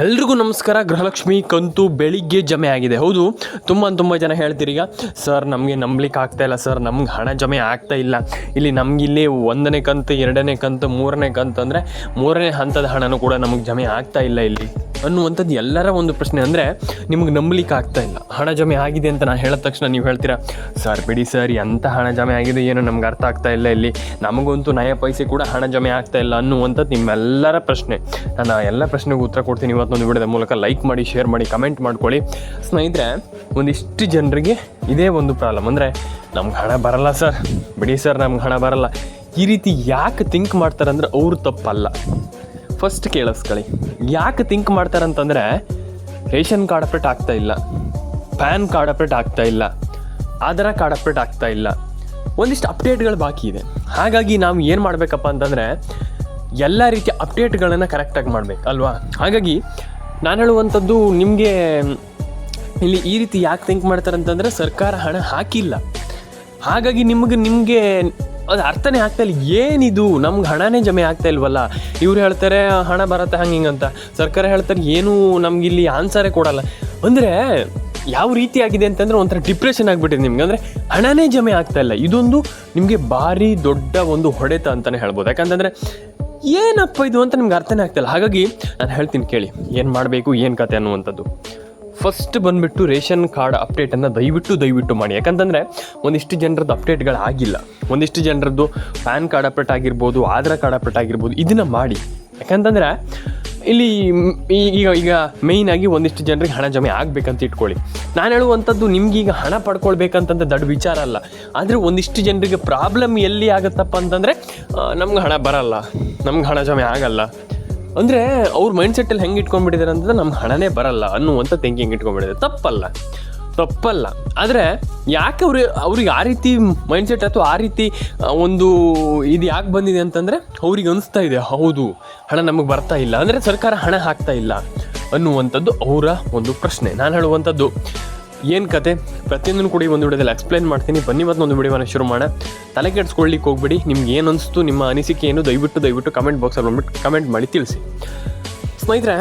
ಎಲ್ರಿಗೂ ನಮಸ್ಕಾರ. ಗೃಹಲಕ್ಷ್ಮಿ ಕಂತು ಬೆಳಿಗ್ಗೆ ಜಮೆ ಆಗಿದೆ. ಹೌದು, ತುಂಬ ಜನ ಹೇಳ್ತೀರಿ ಈಗ, ಸರ್ ನಮಗೆ ನಂಬಲಿಕ್ಕೆ ಆಗ್ತಾಯಿಲ್ಲ ಸರ್, ನಮ್ಗೆ ಹಣ ಜಮೆ ಆಗ್ತಾ ಇಲ್ಲ. ಇಲ್ಲಿ ನಮಗಿಲ್ಲಿ 1ನೇ ಕಂತು 2ನೇ ಕಂತು 3ನೇ ಕಂತು ಅಂದರೆ 3ನೇ ಹಂತದ ಹಣನೂ ಕೂಡ ನಮಗೆ ಜಮೆ ಆಗ್ತಾ ಇಲ್ಲ ಇಲ್ಲಿ ಅನ್ನುವಂಥದ್ದು ಎಲ್ಲರ ಒಂದು ಪ್ರಶ್ನೆ. ಅಂದರೆ ನಿಮಗೆ ನಂಬಲಿಕ್ಕೆ ಆಗ್ತಾ ಇಲ್ಲ, ಹಣ ಜಮೆ ಆಗಿದೆ ಅಂತ ನಾನು ಹೇಳಿದ ತಕ್ಷಣ ನೀವು ಹೇಳ್ತೀರಾ, ಸರ್ ಬಿಡಿ ಸರ್, ಎಂಥ ಹಣ ಜಮೆ ಆಗಿದೆ ಏನೋ ನಮ್ಗೆ ಅರ್ಥ ಆಗ್ತಾ ಇಲ್ಲ, ಇಲ್ಲಿ ನಮಗಂತೂ ನಯ ಪೈಸೆ ಕೂಡ ಹಣ ಜಮೆ ಆಗ್ತಾ ಇಲ್ಲ ಅನ್ನುವಂಥದ್ದು ನಿಮ್ಮೆಲ್ಲರ ಪ್ರಶ್ನೆ. ನಾನು ಎಲ್ಲ ಪ್ರಶ್ನೆಗೂ ಉತ್ತರ ಕೊಡ್ತೀನಿ ಇವತ್ತೊಂದು ವಿಡಿಯೋದ ಮೂಲಕ. ಲೈಕ್ ಮಾಡಿ, ಶೇರ್ ಮಾಡಿ, ಕಮೆಂಟ್ ಮಾಡ್ಕೊಳ್ಳಿ. ಸ್ನೇಹಿತರೆ, ಒಂದಿಷ್ಟು ಜನರಿಗೆ ಇದೇ ಒಂದು ಪ್ರಾಬ್ಲಮ್, ಅಂದರೆ ನಮ್ಗೆ ಹಣ ಬರಲ್ಲ ಸರ್, ಬಿಡಿ ಸರ್ ನಮ್ಗೆ ಹಣ ಬರಲ್ಲ. ಈ ರೀತಿ ಯಾಕೆ ಥಿಂಕ್ ಮಾಡ್ತಾರೆ ಅಂದರೆ ಅವ್ರು ತಪ್ಪಲ್ಲ. ಫಸ್ಟ್ ಕೇಳಿಸ್ಕೊಳ್ಳಿ, ಯಾಕೆ ಥಿಂಕ್ ಮಾಡ್ತಾರಂತಂದರೆ ರೇಷನ್ ಕಾರ್ಡ್ ಅಪ್ಡೇಟ್ ಆಗ್ತಾ ಇಲ್ಲ, ಪ್ಯಾನ್ ಕಾರ್ಡ್ ಅಪ್ಡೇಟ್ ಆಗ್ತಾ ಇಲ್ಲ, ಆಧಾರ್ ಕಾರ್ಡ್ ಅಪ್ಡೇಟ್ ಆಗ್ತಾ ಇಲ್ಲ, ಒಂದಿಷ್ಟು ಅಪ್ಡೇಟ್ಗಳು ಬಾಕಿ ಇದೆ. ಹಾಗಾಗಿ ನಾವು ಏನು ಮಾಡಬೇಕಪ್ಪ ಅಂತಂದರೆ ಎಲ್ಲ ರೀತಿಯ ಅಪ್ಡೇಟ್ಗಳನ್ನು ಕರೆಕ್ಟಾಗಿ ಮಾಡಬೇಕು ಅಲ್ವಾ. ಹಾಗಾಗಿ ನಾನು ಹೇಳುವಂಥದ್ದು ನಿಮಗೆ ಇಲ್ಲಿ ಈ ರೀತಿ ಯಾಕೆ ಥಿಂಕ್ ಮಾಡ್ತಾರೆ ಅಂತಂದರೆ ಸರ್ಕಾರ ಹಣ ಹಾಕಿಲ್ಲ, ಹಾಗಾಗಿ ನಿಮಗೆ ಅದು ಅರ್ಥನೇ ಆಗ್ತಾಯಿಲ್ಲ. ಏನಿದು ನಮ್ಗೆ ಹಣನೇ ಜಮೆ ಆಗ್ತಾ ಇಲ್ವಲ್ಲ. ಇವ್ರು ಹೇಳ್ತಾರೆ ಹಣ ಬರುತ್ತೆ ಹಂಗೆ ಅಂತ, ಸರ್ಕಾರ ಹೇಳ್ತಾರೆ ಏನೂ ನಮಗಿಲ್ಲಿ ಆನ್ಸರೇ ಕೊಡಲ್ಲ. ಅಂದರೆ ಯಾವ ರೀತಿ ಆಗಿದೆ ಅಂತಂದರೆ ಒಂಥರ ಡಿಪ್ರೆಷನ್ ಆಗಿಬಿಟ್ಟಿದೆ ನಿಮ್ಗೆ, ಅಂದರೆ ಹಣನೇ ಜಮೆ ಆಗ್ತಾಯಿಲ್ಲ. ಇದೊಂದು ನಿಮಗೆ ಭಾರಿ ದೊಡ್ಡ ಒಂದು ಹೊಡೆತ ಅಂತಲೇ ಹೇಳ್ಬೋದು. ಯಾಕಂತಂದರೆ ಏನಪ್ಪ ಇದು ಅಂತ ನಿಮ್ಗೆ ಅರ್ಥನೇ ಆಗ್ತಾಯಿಲ್ಲ. ಹಾಗಾಗಿ ನಾನು ಹೇಳ್ತೀನಿ ಕೇಳಿ, ಏನು ಮಾಡಬೇಕು ಏನು ಕತೆ ಅನ್ನುವಂಥದ್ದು. ಫಸ್ಟ್ ಬಂದುಬಿಟ್ಟು ರೇಷನ್ ಕಾರ್ಡ್ ಅಪ್ಡೇಟನ್ನು ದಯವಿಟ್ಟು ಮಾಡಿ. ಯಾಕಂತಂದರೆ ಒಂದಿಷ್ಟು ಜನರದ್ದು ಅಪ್ಡೇಟ್ಗಳು ಆಗಿಲ್ಲ, ಒಂದಿಷ್ಟು ಜನರದ್ದು ಪ್ಯಾನ್ ಕಾರ್ಡ್ ಅಪ್ಡೇಟ್ ಆಗಿರ್ಬೋದು, ಆಧಾರ್ ಕಾರ್ಡ್ ಅಪ್ಡೇಟ್ ಆಗಿರ್ಬೋದು, ಇದನ್ನು ಮಾಡಿ. ಯಾಕಂತಂದರೆ ಇಲ್ಲಿ ಈಗ ಮೇಯ್ನಾಗಿ ಒಂದಿಷ್ಟು ಜನರಿಗೆ ಹಣ ಜಮೆ ಆಗಬೇಕಂತ ಇಟ್ಕೊಳ್ಳಿ. ನಾನು ಹೇಳುವಂಥದ್ದು ನಿಮ್ಗೀಗ ಹಣ ಪಡ್ಕೊಳ್ಬೇಕಂತಂದ್ರೆ ದೊಡ್ಡ ವಿಚಾರ ಅಲ್ಲ. ಆದರೆ ಒಂದಿಷ್ಟು ಜನರಿಗೆ ಪ್ರಾಬ್ಲಮ್ ಎಲ್ಲಿ ಆಗುತ್ತಪ್ಪ ಅಂತಂದರೆ ನಮ್ಗೆ ಹಣ ಬರಲ್ಲ, ನಮ್ಗೆ ಹಣ ಜಮೆ ಆಗಲ್ಲ. ಅಂದರೆ ಅವ್ರ ಮೈಂಡ್ಸೆಟ್ಟಲ್ಲಿ ಹೆಂಗೆ ಇಟ್ಕೊಂಡ್ಬಿಟ್ಟಿದ್ದಾರೆ ಅಂತಂದ್ರೆ ನಮ್ಗೆ ಹಣನೇ ಬರಲ್ಲ ಅನ್ನುವಂಥ ಥಿಂಕಿಂಗ್ ಇಟ್ಕೊಂಡ್ಬಿಟ್ಟಿದ್ದಾರೆ. ತಪ್ಪಲ್ಲ. ಆದರೆ ಯಾಕೆ ಅವ್ರಿಗೆ ಆ ರೀತಿ ಮೈಂಡ್ಸೆಟ್ ಅಥವಾ ಆ ರೀತಿ ಒಂದು ಇದು ಯಾಕೆ ಬಂದಿದೆ ಅಂತಂದರೆ ಅವ್ರಿಗೆ ಅನಿಸ್ತಾ ಇದೆ, ಹೌದು ಹಣ ನಮಗೆ ಬರ್ತಾ ಇಲ್ಲ, ಅಂದರೆ ಸರ್ಕಾರ ಹಣ ಹಾಕ್ತಾ ಇಲ್ಲ ಅನ್ನುವಂಥದ್ದು ಅವರ ಒಂದು ಪ್ರಶ್ನೆ. ನಾನು ಹೇಳುವಂಥದ್ದು ಏನು ಕತೆ ಪ್ರತಿಯೊಂದನ್ನು ಕೂಡ ಒಂದು ವಿಡಿಯೋದಲ್ಲಿ ಎಕ್ಸ್ಪ್ಲೈನ್ ಮಾಡ್ತೀನಿ. ಬನ್ನಿ ಮತ್ತೊಂದು ವಿಡಿಯೋನ ಶುರು ಮಾಡೋಣ. ತಲೆ ಕೆಡಿಸ್ಕೊಳ್ಳಿಕ್ಕೆ ಹೋಗ್ಬೇಡಿ. ನಿಮ್ಗೆ ಏನು ಅನಿಸ್ತು, ನಿಮ್ಮ ಅನಿಸಿಕೆ ಏನು, ದಯವಿಟ್ಟು ಕಮೆಂಟ್ ಬಾಕ್ಸಲ್ಲಿ ಬಂದ್ಬಿಟ್ಟು ಕಮೆಂಟ್ ಮಾಡಿ ತಿಳಿಸಿ. ಸ್ನೇಹಿತರೆ,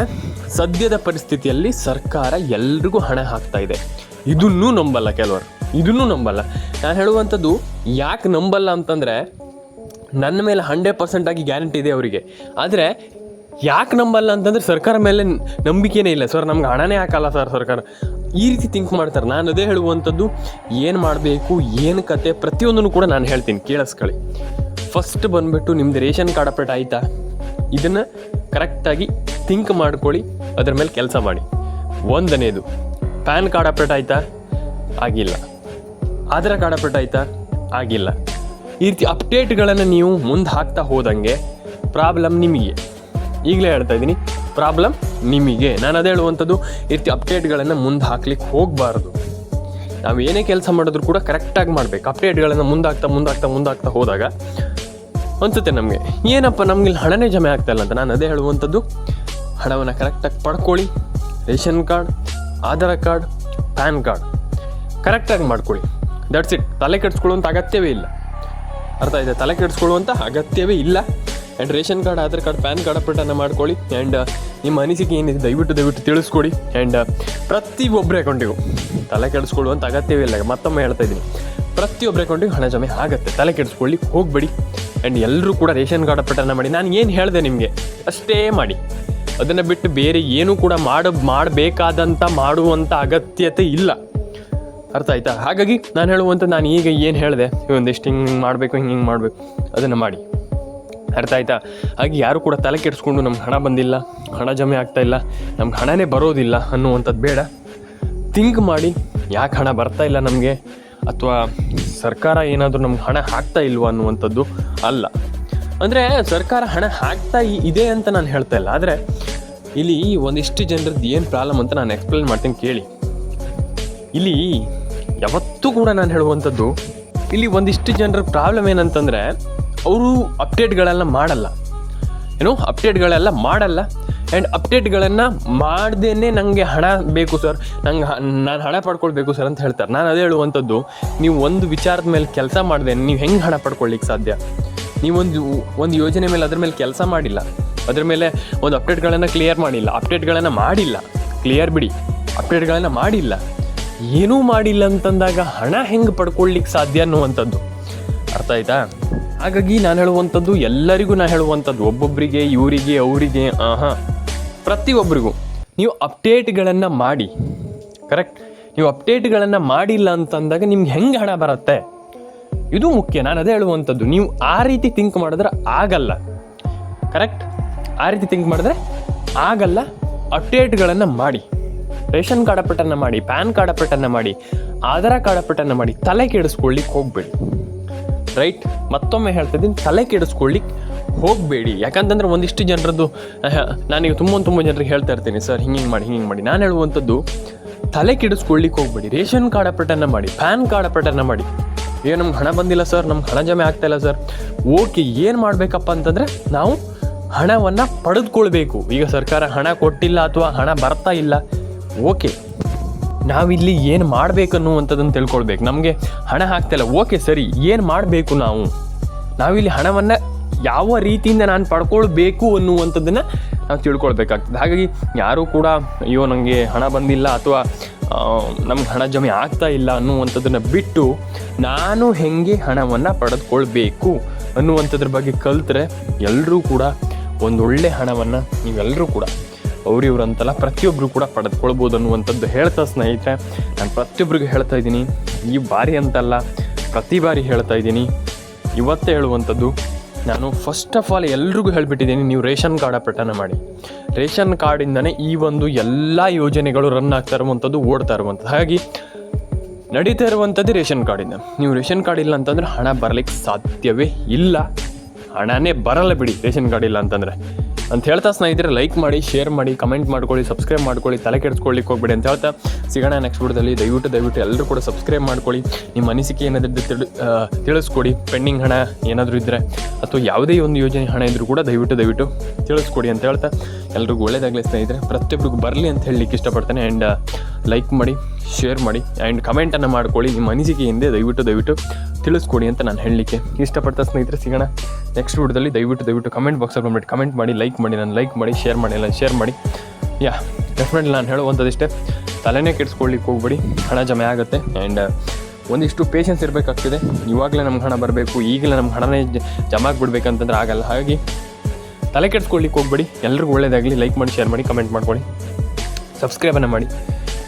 ಸದ್ಯದ ಪರಿಸ್ಥಿತಿಯಲ್ಲಿ ಸರ್ಕಾರ ಎಲ್ರಿಗೂ ಹಣ ಹಾಕ್ತಾ ಇದೆ. ಇದನ್ನೂ ನಂಬಲ್ಲ ಕೆಲವರು, ಇದನ್ನೂ ನಂಬಲ್ಲ. ನಾನು ಹೇಳುವಂಥದ್ದು ಯಾಕೆ ನಂಬಲ್ಲ ಅಂತಂದರೆ ನನ್ನ ಮೇಲೆ 100% ಆಗಿ ಗ್ಯಾರಂಟಿ ಇದೆ ಅವರಿಗೆ. ಆದರೆ ಯಾಕೆ ನಂಬಲ್ಲ ಅಂತಂದರೆ ಸರ್ಕಾರ ಮೇಲೆ ನಂಬಿಕೆನೇ ಇಲ್ಲ. ಸರ್ ನಮ್ಗೆ ಹಣನೇ ಹಾಕಲ್ಲ ಸರ್ ಸರ್ಕಾರ, ಈ ರೀತಿ ಥಿಂಕ್ ಮಾಡ್ತಾರೆ. ನಾನು ಅದೇ ಹೇಳುವಂಥದ್ದು, ಏನು ಮಾಡಬೇಕು ಏನು ಕತೆ ಪ್ರತಿಯೊಂದನ್ನು ಕೂಡ ನಾನು ಹೇಳ್ತೀನಿ, ಕೇಳಿಸ್ಕೊಳ್ಳಿ. ಫಸ್ಟ್ ಬಂದುಬಿಟ್ಟು ನಿಮ್ಮದು ರೇಷನ್ ಕಾರ್ಡ್ ಅಪ್ಡೇಟ್ ಆಯಿತಾ, ಇದನ್ನು ಕರೆಕ್ಟಾಗಿ ಥಿಂಕ್ ಮಾಡ್ಕೊಳ್ಳಿ, ಅದ್ರ ಮೇಲೆ ಕೆಲಸ ಮಾಡಿ. ಒಂದನೇದು, ಪ್ಯಾನ್ ಕಾರ್ಡ್ ಅಪ್ಡೇಟ್ ಆಯಿತಾ, ಆಗಿಲ್ಲ. ಆಧಾರ್ ಕಾರ್ಡ್ ಅಪ್ಡೇಟ್ ಆಯಿತಾ, ಆಗಿಲ್ಲ. ಈ ರೀತಿ ಅಪ್ಡೇಟ್ಗಳನ್ನು ನೀವು ಮುಂದೆ ಹಾಕ್ತಾ ಹೋದಂಗೆ ಪ್ರಾಬ್ಲಮ್ ನಿಮಗೆ. ಈಗಲೇ ಹೇಳ್ತಾ ಇದ್ದೀನಿ, ಪ್ರಾಬ್ಲಮ್ ನಿಮಗೆ. ನಾನು ಅದೇ ಹೇಳುವಂಥದ್ದು, ಈ ರೀತಿ ಅಪ್ಡೇಟ್ಗಳನ್ನು ಮುಂದೆ ಹಾಕ್ಲಿಕ್ಕೆ ಹೋಗಬಾರ್ದು. ನಾವು ಏನೇ ಕೆಲಸ ಮಾಡಿದ್ರು ಕೂಡ ಕರೆಕ್ಟಾಗಿ ಮಾಡಬೇಕು. ಅಪ್ಡೇಟ್ಗಳನ್ನು ಮುಂದಾಗ್ತಾ ಹೋದಾಗ ಅನಿಸುತ್ತೆ ನಮಗೆ, ಏನಪ್ಪ ನಮ್ಗೆ ಹಣನೇ ಜಮೆ ಆಗ್ತಾಯಿಲ್ಲ ಅಂತ. ನಾನು ಅದೇ ಹೇಳುವಂಥದ್ದು, ಹಣವನ್ನು ಕರೆಕ್ಟಾಗಿ ಪಡ್ಕೊಳ್ಳಿ. Ration card, Aadhaar card, PAN card ಕರೆಕ್ಟಾಗಿ ಮಾಡ್ಕೊಳ್ಳಿ. That's it. ತಲೆ ಕೆಡಿಸ್ಕೊಳ್ಳುವಂಥ ಅಗತ್ಯವೇ ಇಲ್ಲ. ಅರ್ಥ ಆಯಿತಾ? ತಲೆ ಕೆಡಿಸ್ಕೊಳ್ಳುವಂಥ ಅಗತ್ಯವೇ ಇಲ್ಲ. And ration card, Aadhaar card, PAN card ಅಪ್ಡೇಟನ್ನು ಮಾಡ್ಕೊಳ್ಳಿ. ಆ್ಯಂಡ್ ನಿಮ್ಮ ಅನಿಸಿಕೆ ಏನಿದೆ ದಯವಿಟ್ಟು ತಿಳಿಸ್ಕೊಡಿ. ಆ್ಯಂಡ್ ಪ್ರತಿಯೊಬ್ಬರ ಅಕೌಂಟಿಗೂ ತಲೆ ಕೆಡಿಸ್ಕೊಳ್ಳುವಂಥ ಅಗತ್ಯವೇ ಇಲ್ಲ. ಮತ್ತೊಮ್ಮೆ ಹೇಳ್ತಾ ಇದ್ದೀನಿ, ಪ್ರತಿಯೊಬ್ಬರ ಅಕೌಂಟಿಗೂ ಹಣ ಜಮೆ ಆಗುತ್ತೆ. ತಲೆ ಕೆಡಿಸ್ಕೊಳ್ಳಿಕ್ಕೆ ಹೋಗಬೇಡಿ. ಆ್ಯಂಡ್ ಎಲ್ಲರೂ ಕೂಡ ರೇಷನ್ ಕಾರ್ಡ್ ಅಪ್ಡೇಟನ್ನು ಮಾಡಿ. ನಾನು ಏನು ಹೇಳಿದೆ ನಿಮಗೆ ಅಷ್ಟೇ ಮಾಡಿ. ಅದನ್ನು ಬಿಟ್ಟು ಬೇರೆ ಏನೂ ಕೂಡ ಮಾಡಬೇಕಾದಂಥ ಮಾಡುವಂಥ ಅಗತ್ಯತೆ ಇಲ್ಲ. ಅರ್ಥ ಆಯ್ತಾ? ಹಾಗಾಗಿ ನಾನು ಹೇಳುವಂಥ, ನಾನು ಈಗ ಏನು ಹೇಳಿದೆ, ಒಂದಿಷ್ಟು ಹಿಂಗೆ ಮಾಡಬೇಕು, ಹಿಂಗೆ ಮಾಡಬೇಕು, ಅದನ್ನು ಮಾಡಿ. ಅರ್ಥ ಆಯ್ತಾ? ಹಾಗೆ ಯಾರು ಕೂಡ ತಲೆ ಕೆಡಿಸ್ಕೊಂಡು ನಮ್ಗೆ ಹಣ ಬಂದಿಲ್ಲ, ಹಣ ಜಮೆ ಆಗ್ತಾಯಿಲ್ಲ, ನಮ್ಗೆ ಹಣನೇ ಬರೋದಿಲ್ಲ ಅನ್ನುವಂಥದ್ದು ಬೇಡ. ಥಿಂಕ್ ಮಾಡಿ, ಯಾಕೆ ಹಣ ಬರ್ತಾ ಇಲ್ಲ ನಮಗೆ, ಅಥವಾ ಸರ್ಕಾರ ಏನಾದರೂ ನಮ್ಗೆ ಹಣ ಹಾಕ್ತಾ ಇಲ್ವ ಅನ್ನುವಂಥದ್ದು ಅಲ್ಲ. ಅಂದರೆ ಸರ್ಕಾರ ಹಣ ಹಾಕ್ತಾ ಇದೆ ಅಂತ ನಾನು ಹೇಳ್ತಾ ಇಲ್ಲ. ಆದರೆ ಇಲ್ಲಿ ಒಂದಿಷ್ಟು ಜನರದ್ದು ಏನು ಪ್ರಾಬ್ಲಮ್ ಅಂತ ನಾನು ಎಕ್ಸ್ಪ್ಲೇನ್ ಮಾಡ್ತೀನಿ ಕೇಳಿ. ಇಲ್ಲಿ ಯಾವತ್ತೂ ಕೂಡ ನಾನು ಹೇಳುವಂಥದ್ದು, ಇಲ್ಲಿ ಒಂದಿಷ್ಟು ಜನರ ಪ್ರಾಬ್ಲಮ್ ಏನಂತಂದರೆ ಅವರು ಅಪ್ಡೇಟ್ಗಳೆಲ್ಲ ಮಾಡಲ್ಲ. ಆ್ಯಂಡ್ ಅಪ್ಡೇಟ್ಗಳನ್ನು ಮಾಡ್ದೇ ನನಗೆ ಹಣ ಬೇಕು ಸರ್, ನಾನು ಹಣ ಪಡ್ಕೊಳ್ಬೇಕು ಸರ್ ಅಂತ ಹೇಳ್ತಾರೆ. ನಾನು ಅದೇ ಹೇಳುವಂಥದ್ದು, ನೀವು ಒಂದು ವಿಚಾರದ ಮೇಲೆ ಕೆಲಸ ಮಾಡಿದೆ ನೀವು ಹೆಂಗೆ ಹಣ ಪಡ್ಕೊಳ್ಳಿಕ್ಕೆ ಸಾಧ್ಯ? ಒಂದು ಯೋಜನೆ ಮೇಲೆ ಅದ್ರ ಮೇಲೆ ಕೆಲಸ ಮಾಡಿಲ್ಲ, ಅದ್ರ ಮೇಲೆ ಒಂದು ಅಪ್ಡೇಟ್ಗಳನ್ನು ಕ್ಲಿಯರ್ ಬಿಡಿ, ಅಪ್ಡೇಟ್ಗಳನ್ನು ಮಾಡಿಲ್ಲ, ಏನೂ ಮಾಡಿಲ್ಲ ಅಂತಂದಾಗ ಹಣ ಹೆಂಗೆ ಪಡ್ಕೊಳ್ಳಿಕ್ಕೆ ಸಾಧ್ಯ ಅನ್ನುವಂಥದ್ದು ಅರ್ಥ ಆಯ್ತಾ? ಹಾಗಾಗಿ ನಾನು ಹೇಳುವಂಥದ್ದು ಎಲ್ಲರಿಗೂ ಒಬ್ಬೊಬ್ಬರಿಗೆ, ಇವರಿಗೆ, ಅವರಿಗೆ, ಪ್ರತಿಯೊಬ್ಬರಿಗೂ ನೀವು ಅಪ್ಡೇಟ್ಗಳನ್ನು ಮಾಡಿ. ಕರೆಕ್ಟ್? ನೀವು ಅಪ್ಡೇಟ್ಗಳನ್ನು ಮಾಡಿಲ್ಲ ಅಂತಂದಾಗ ನಿಮ್ಗೆ ಹೆಂಗೆ ಹಣ ಬರುತ್ತೆ ಇದು ಮುಖ್ಯ. ನಾನು ಅದೇ ಹೇಳುವಂಥದ್ದು, ನೀವು ಆ ರೀತಿ ಥಿಂಕ್ ಮಾಡಿದ್ರೆ ಆಗಲ್ಲ. ಕರೆಕ್ಟ್? ಆ ರೀತಿ ಥಿಂಕ್ ಮಾಡಿದ್ರೆ ಆಗಲ್ಲ. ಅಪ್ಡೇಟ್ಗಳನ್ನು ಮಾಡಿ, ರೇಷನ್ ಕಾರ್ಡ್ ಅಪ್ಡೇಟನ್ನು ಮಾಡಿ, ಪ್ಯಾನ್ ಕಾರ್ಡ್ ಅಪ್ಡೇಟನ್ನು ಮಾಡಿ, ಆಧಾರ್ ಕಾರ್ಡ್ ಅಪ್ಡೇಟನ್ನು ಮಾಡಿ. ತಲೆ ಕೆಡಿಸ್ಕೊಳ್ಳಿಕ್ಕೆ ಹೋಗಬೇಡಿ. ರೈಟ್? ಮತ್ತೊಮ್ಮೆ ಹೇಳ್ತಿದ್ದೀನಿ, ತಲೆ ಕೆಡಿಸ್ಕೊಳ್ಳಿಕ್ಕೆ ಹೋಗಬೇಡಿ. ಯಾಕಂತಂದ್ರೆ ಒಂದಿಷ್ಟು ಜನರದ್ದು ನಾನೀಗ ತುಂಬ ಜನರಿಗೆ ಹೇಳ್ತಾ ಇರ್ತೀನಿ, ಸರ್ ಹಿಂಗೆ ಮಾಡಿ. ನಾನು ಹೇಳುವಂಥದ್ದು, ತಲೆ ಕೆಡಿಸ್ಕೊಳ್ಳಿಕ್ಕೆ ಹೋಗಬೇಡಿ. ರೇಷನ್ ಕಾರ್ಡ್ ಅಪ್ಡೇಟನ್ನು ಮಾಡಿ, ಪ್ಯಾನ್ ಕಾರ್ಡ್ ಅಪ್ಡೇಟನ್ನು ಮಾಡಿ. ನಮ್ಗೆ ಹಣ ಬಂದಿಲ್ಲ ಸರ್, ನಮ್ಗೆ ಹಣ ಜಮೆ ಆಗ್ತಾಯಿಲ್ಲ ಸರ್. ಓಕೆ, ಏನು ಮಾಡಬೇಕಪ್ಪ ಅಂತಂದರೆ ನಾವು ಹಣವನ್ನು ಪಡೆದುಕೊಳ್ಬೇಕು. ಈಗ ಸರ್ಕಾರ ಹಣ ಕೊಟ್ಟಿಲ್ಲ ಅಥವಾ ಹಣ ಬರ್ತಾ ಇಲ್ಲ, ಓಕೆ, ನಾವಿಲ್ಲಿ ಏನು ಮಾಡಬೇಕು ಅನ್ನುವಂಥದ್ದನ್ನು ತಿಳ್ಕೊಳ್ಬೇಕು. ನಮಗೆ ಹಣ ಆಗ್ತಾಯಿಲ್ಲ, ಓಕೆ ಸರಿ, ಏನು ಮಾಡಬೇಕು ನಾವಿಲ್ಲಿ ಹಣವನ್ನು ಯಾವ ರೀತಿಯಿಂದ ನಾನು ಪಡ್ಕೊಳ್ಬೇಕು ಅನ್ನುವಂಥದ್ದನ್ನು ನಾವು ತಿಳ್ಕೊಳ್ಬೇಕಾಗ್ತದೆ. ಹಾಗಾಗಿ ಯಾರೂ ಕೂಡ ಅಯ್ಯೋ ನನಗೆ ಹಣ ಬಂದಿಲ್ಲ ಅಥವಾ ನಮ್ಗೆ ಹಣ ಜಮೆ ಆಗ್ತಾ ಇಲ್ಲ ಅನ್ನುವಂಥದ್ದನ್ನು ಬಿಟ್ಟು ನಾನು ಹೆಂಗೆ ಹಣವನ್ನು ಪಡೆದುಕೊಳ್ಬೇಕು ಅನ್ನುವಂಥದ್ರ ಬಗ್ಗೆ ಕಲಿತ್ರೆ ಎಲ್ಲರೂ ಕೂಡ ಒಂದೊಳ್ಳೆ ಹಣವನ್ನು ನೀವೆಲ್ಲರೂ ಕೂಡ ಅವ್ರಿವ್ರಂತಲ್ಲ ಪ್ರತಿಯೊಬ್ಬರು ಕೂಡ ಪಡೆದುಕೊಳ್ಬೋದು ಅನ್ನುವಂಥದ್ದು ಹೇಳ್ತಾ ಸ್ನೇಹಿತರೆ, ನಾನು ಪ್ರತಿಯೊಬ್ಬರಿಗೂ ಹೇಳ್ತಾ ಇದ್ದೀನಿ. ಈ ಬಾರಿ ಅಂತಲ್ಲ, ಪ್ರತಿ ಬಾರಿ ಹೇಳ್ತಾ ಇದ್ದೀನಿ. ಇವತ್ತೇ ಹೇಳುವಂಥದ್ದು, ನಾನು ಫಸ್ಟ್ ಆಫ್ ಆಲ್ ಎಲ್ರಿಗೂ ಹೇಳಿಬಿಟ್ಟಿದ್ದೀನಿ, ನೀವು ರೇಷನ್ ಕಾರ್ಡ್ ಅಪ್ಡೇಟನ್ನು ಮಾಡಿ. ರೇಷನ್ ಕಾರ್ಡಿಂದನೇ ಈ ಒಂದು ಎಲ್ಲ ಯೋಜನೆಗಳು ರನ್ ಆಗ್ತಾ ಇರುವಂಥದ್ದು, ಓಡ್ತಾ ಇರುವಂಥದ್ದು. ಹಾಗಾಗಿ ನಡೀತಾ ಇರುವಂಥದ್ದು ರೇಷನ್ ಕಾರ್ಡಿಂದ. ನೀವು ರೇಷನ್ ಕಾರ್ಡ್ ಇಲ್ಲ ಅಂತಂದರೆ ಹಣ ಬರಲಿಕ್ಕೆ ಸಾಧ್ಯವೇ ಇಲ್ಲ. ಹಣನೇ ಬರಲ್ಲ ಬಿಡಿ ರೇಷನ್ ಕಾರ್ಡ್ ಇಲ್ಲ ಅಂತಂದರೆ ಅಂತ ಹೇಳ್ತಾ ಸ್ನೇಹಿತರೆ, ಲೈಕ್ ಮಾಡಿ, ಶೇರ್ ಮಾಡಿ, ಕಮೆಂಟ್ ಮಾಡ್ಕೊಳ್ಳಿ, ಸಬ್ಸ್ಕ್ರೈಬ್ ಮಾಡ್ಕೊಳ್ಳಿ, ತಲೆ ಕೆಡಿಸ್ಕೊಳ್ಳಿಕ್ಕೆ ಹೋಗ್ಬೇಡಿ ಅಂತ ಹೇಳ್ತಾ ಸಿಗೋಣ ನೆಕ್ಸ್ಟ್ ವಿಡಿಯೋದಲ್ಲಿ. ದಯವಿಟ್ಟು ಎಲ್ಲರೂ ಕೂಡ ಸಬ್ಸ್ಕ್ರೈಬ್ ಮಾಡ್ಕೊಳ್ಳಿ. ನಿಮ್ಮ ಅನಿಸಿಕೆ ಏನಾದರೂ ತಿಳಿಸ್ಕೊಡಿ. ಪೆಂಡಿಂಗ್ ಹಣ ಏನಾದರೂ ಇದ್ದರೆ ಅಥವಾ ಯಾವುದೇ ಒಂದು ಯೋಜನೆ ಹಣ ಇದ್ದರೂ ಕೂಡ ದಯವಿಟ್ಟು ತಿಳಿಸ್ಕೊಡಿ ಅಂತ ಹೇಳ್ತಾ ಎಲ್ರಿಗೂ ಒಳ್ಳೆಯದಾಗಲಿ ಸ್ನೇಹಿತರೆ. ಪ್ರತಿಯೊಬ್ಬರಿಗೂ ಬರಲಿ ಅಂತ ಹೇಳಲಿಕ್ಕೆ ಇಷ್ಟಪಡ್ತೇನೆ. ಆ್ಯಂಡ್ ಲೈಕ್ ಮಾಡಿ, ಶೇರ್ ಮಾಡಿ, ಆ್ಯಂಡ್ ಕಮೆಂಟನ್ನು ಮಾಡ್ಕೊಳ್ಳಿ. ನಿಮ್ಮ ಅನಿಸಿಕೆ ಹಿಂದೆ ದಯವಿಟ್ಟು ತಿಳಿಸ್ಕೊಡಿ ಅಂತ ನಾನು ಹೇಳಲಿಕ್ಕೆ ಇಷ್ಟಪಡ್ತಾ ಸ್ನೇಹಿತರೆ. ಸಿಗೋಣ ನೆಕ್ಸ್ಟ್ ವಿಡಿಯೋದಲ್ಲಿ. ದಯವಿಟ್ಟು ಕಮೆಂಟ್ ಬಾಕ್ಸಲ್ಲಿ ಬಂದ್ಬಿಟ್ಟು ಕಮೆಂಟ್ ಮಾಡಿ, ಲೈಕ್ ಮಾಡಿ, ಶೇರ್ ಮಾಡಿ. ಡೆಫಿನೆಟ್ಲಿ ನಾನು ಹೇಳುವಂಥದ್ದಿಷ್ಟೇ, ತಲೆನೇ ಕೆಡಿಸ್ಕೊಳ್ಳಿಕ್ಕೆ ಹೋಗ್ಬೇಡಿ, ಹಣ ಜಮೆ ಆಗುತ್ತೆ. ಆ್ಯಂಡ್ ಒಂದಿಷ್ಟು ಪೇಷನ್ಸ್ ಇರಬೇಕಾಗ್ತದೆ. ಇವಾಗಲೇ ನಮ್ಗೆ ಹಣ ಬರಬೇಕು, ಈಗಲೇ ನಮ್ಗೆ ಹಣನೇ ಜಮಾ ಆಗಿಬಿಡ್ಬೇಕಂತಂದ್ರೆ ಆಗಲ್ಲ. ಹಾಗಾಗಿ ತಲೆ ಕೆಡಿಸ್ಕೊಳ್ಳಿಕ್ಕೆ ಹೋಗ್ಬೇಡಿ. ಎಲ್ರಿಗೂ ಒಳ್ಳೆಯದಾಗಲಿ. ಲೈಕ್ ಮಾಡಿ, ಶೇರ್ ಮಾಡಿ, ಕಮೆಂಟ್ ಮಾಡ್ಕೊಳ್ಳಿ, ಸಬ್ಸ್ಕ್ರೈಬನ್ನು ಮಾಡಿ.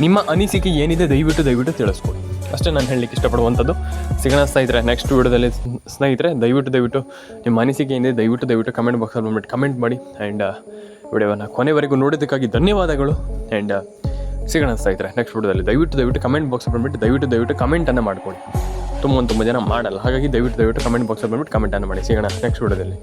ನಿಮ್ಮ ಅನಿಸಿಕೆ ಏನಿದೆ ದಯವಿಟ್ಟು ತಿಳಿಸ್ಕೊಡಿ. ಅಷ್ಟೇ ನಾನು ಹೇಳಲಿಕ್ಕೆ ಇಷ್ಟಪಡುವಂಥದ್ದು. ಸಿಗೋಣ ಸ್ನೇಹಿತರೆ ನೆಕ್ಸ್ಟ್ ವಿಡಿಯೋದಲ್ಲಿ. ಸ್ನೇಹಿತರೆ ದಯವಿಟ್ಟು ನಿಮ್ಮ ಅನಿಸಿಕೆ ಏನಿದೆ ದಯವಿಟ್ಟು ಕಮೆಂಟ್ ಬಾಕ್ಸಲ್ಲಿ ಬಂದ್ಬಿಟ್ಟು ಕಮೆಂಟ್ ಮಾಡಿ. ಆ್ಯಂಡ್ ವಿಡಿಯೋವನ್ನು ಕೊನೆವರೆಗೂ ನೋಡೋದಕ್ಕಾಗಿ ಧನ್ಯವಾದಗಳು. ಆ್ಯಂಡ್ ಸಿಗೋಣ ಸ್ನೇಹಿತರೆ ನೆಕ್ಸ್ಟ್ ವಿಡಿಯೋದಲ್ಲಿ. ದಯವಿಟ್ಟು ಕಮೆಂಟ್ ಬಾಕ್ಸಲ್ಲಿ ಬಂದ್ಬಿಟ್ಟು ದಯವಿಟ್ಟು ಕಮೆಂಟನ್ನು ಮಾಡ್ಕೊಳ್ಳಿ. ತುಂಬ ಜನ ಮಾಡಲ್ಲ. ಹಾಗಾಗಿ ದಯವಿಟ್ಟು ಕಮೆಂಟ್ ಬಾಕ್ಸಲ್ಲಿ ಬಂದ್ಬಿಟ್ಟು ಕಮೆಂಟನ್ನು ಮಾಡಿ. ಸಿಗೋಣ ನೆಕ್ಸ್ಟ್ ವಿಡಿಯೋದಲ್ಲಿ.